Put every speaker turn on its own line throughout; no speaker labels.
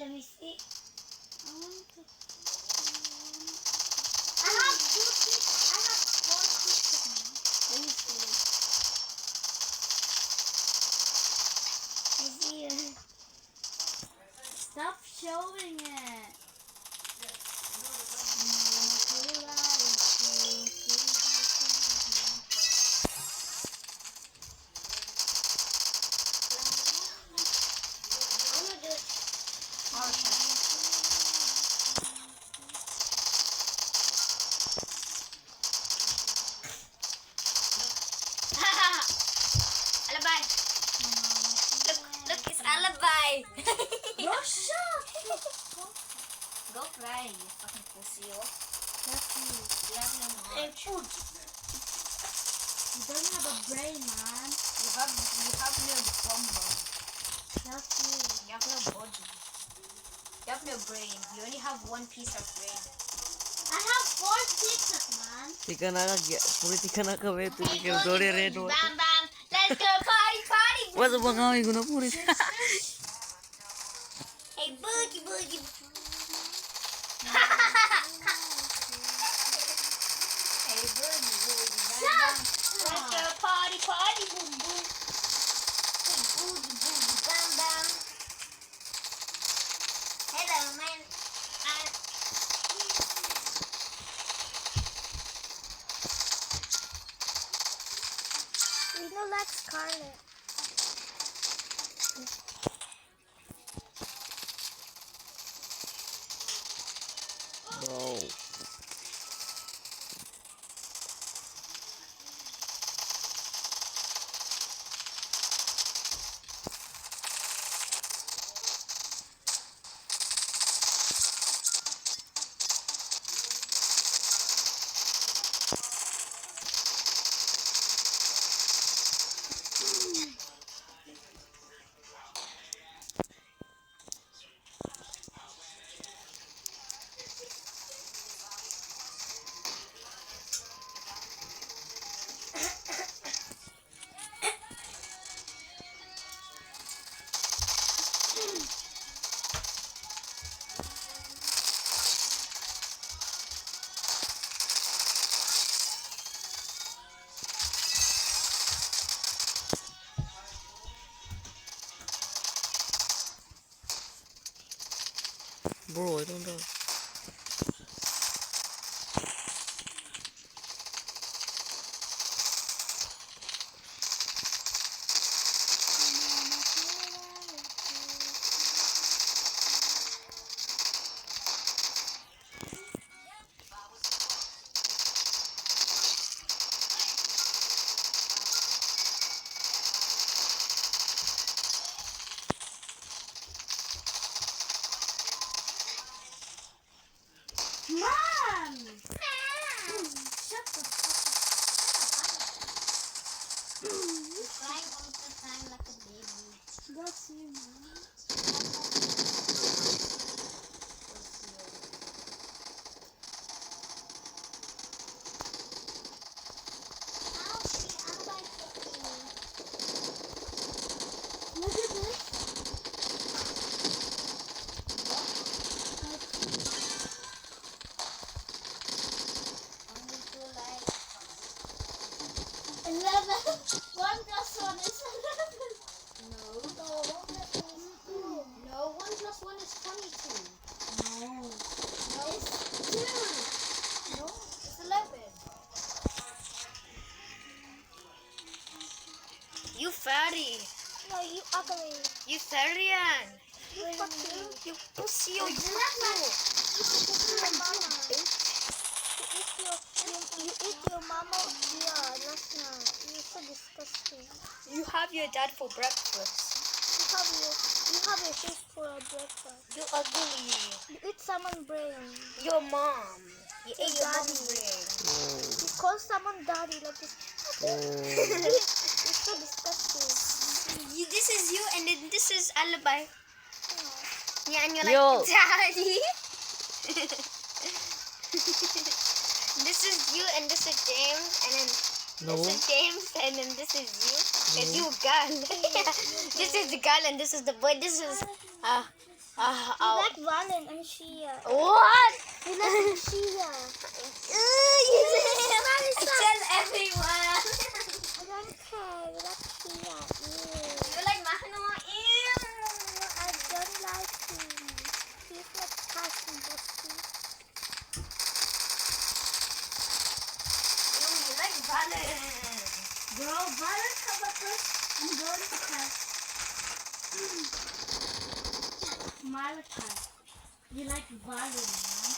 Let me see. I want to. I have 2 sticks. I have 4 sticks. Let me see. I see it. Stop showing it.
Alibi. Look, it's alibi.
Russia!
Go cry, you fucking pussy.
That's you.
You have no heart.
And food. You don't have a brain, man.
You have no bumbo.
That's you.
You have no body. You have no brain. You only have one piece of brain.
I have 4 sticks, man.
Puri tika na kawe tu
Hey,
ke
boogie,
dore
boogie,
red
bam
wa.
bam. Let's go party party.
Wasa bangawi guna puri.
Hey boogie boogie. Hey boogie boogie. Bam bam. Let's go party party boom boom. Hey boogie boogie bam bam. Hello man.
We know that's Scarlet.
Bro. Bro, I don't know.
Mom! Shut the
You're crying all the time like a baby.
That's you, man. Look at this. Eleven. 1 plus 1 is 11.
No, 1 plus 1 is 22.
No.
It's 2. No, it's 11. You fatty.
No, you ugly.
You Therian.
You fucking.
You pussy. You
You eat your mama. You eat your mama. Yeah, that's not. You're so disgusting.
You have your dad for breakfast.
You have your fish for a breakfast.
You ugly.
You eat someone's brain.
Your mom. You
Your
ate your
daddy.
mom's brain.
You call someone daddy like this.
Oh.
It's so disgusting.
This is you and then this is alibi.
Oh.
Yeah, and you're
Yo.
like, daddy. This is you and this is James and then
No.
this is James and then this is you. And you girl. This is the girl and this is the boy. This is
You like Valen and Shia.
What?
You like Shia.
Tell everyone.
I don't care. You like Shia.
You like Mahano? Ew.
I don't like him. He's like cousin Bossy.
You like Valen. Bro, Valen have a crush. I'm going to crush. Malachi. You like Valen, man?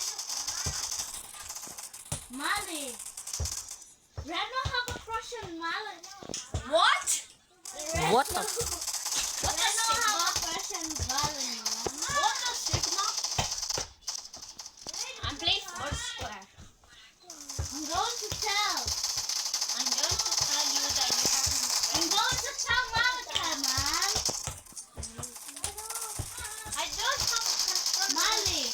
Mali. Reno have a crush on Mali. What?
What the?
What does Sigma have a crush on Valen, man? What does Sigma? I'm playing Foursquare. I'm going to tell. I'm going to tell you that you haven't. I'm going to tell Malachi, man. I don't have a crush on Mali.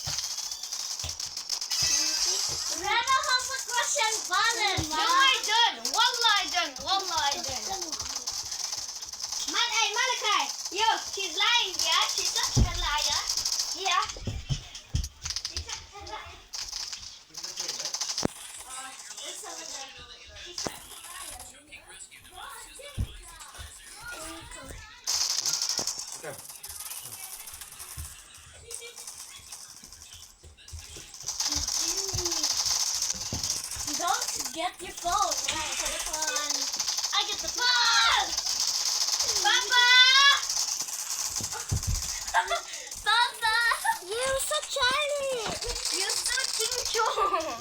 Rena has a crush on Valen. No, I don't. Wallah, I don't. Wallah, I don't. Hey, Malachi. Yo, she's lying, yeah? She's such a liar. Yeah. She's such a liar. It's over there. She's such a liar. Don't get your phone. Right, telephone. I get the phone. Papa. Papa.
You're so Charlie.
You're so chincho.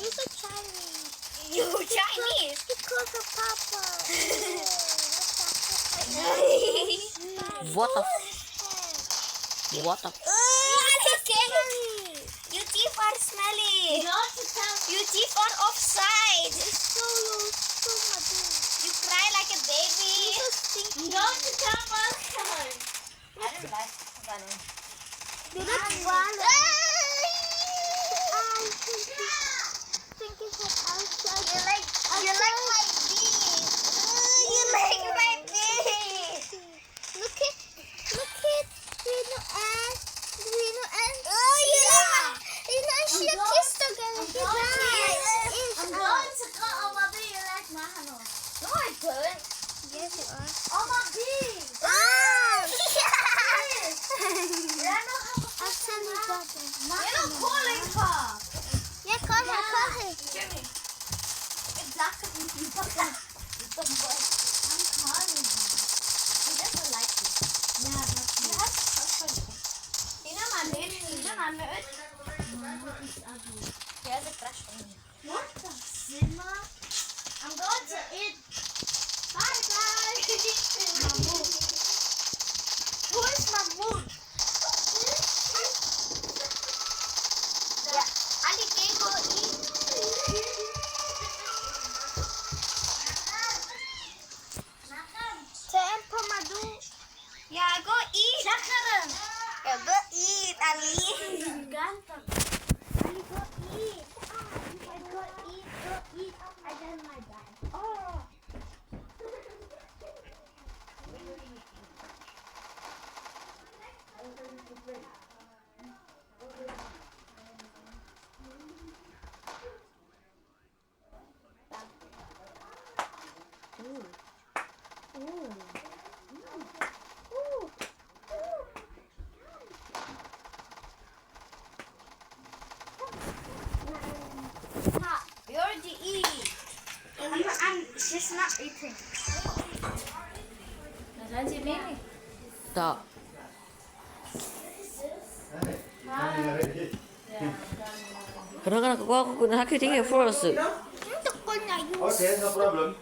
You're so Charlie.
You Chinese.
Because of Papa.
What the? What the?
You teeth are smelly. You teeth are offside. You cry like a baby. Don't tell Balkan. I don't like Balkan.
You like Valen.
You like my bees. You like my bees.
Look at Reno and
Oh yeah.
she kissed together.
I'm going to cut all my bees. You like Mahano? No, I don't.
Yes, you are.
All my bees.
I'll send you that.
You're not calling her.
Yeah, call her.
Jimmy. Exactly. I'm calling her. He doesn't like you. Yeah, but you have to trust her. You know my name? You know my name? It's ugly. He has a crush on me. What the Sigma? I'm going to eat. Bye bye. Mahmoud. Who is Mahmoud? Yeah, Ali can go eat.
Tempo Madu.
Yeah, go eat. Yeah, go eat, Ali.
Gantang.
Ali, go eat. Go eat. I done my bag. Oh. You already eat. She's not eating.
Tak. Kadang-kadang aku guna haki tinggi first.
Untuk kau na yun.
Okay, no problem.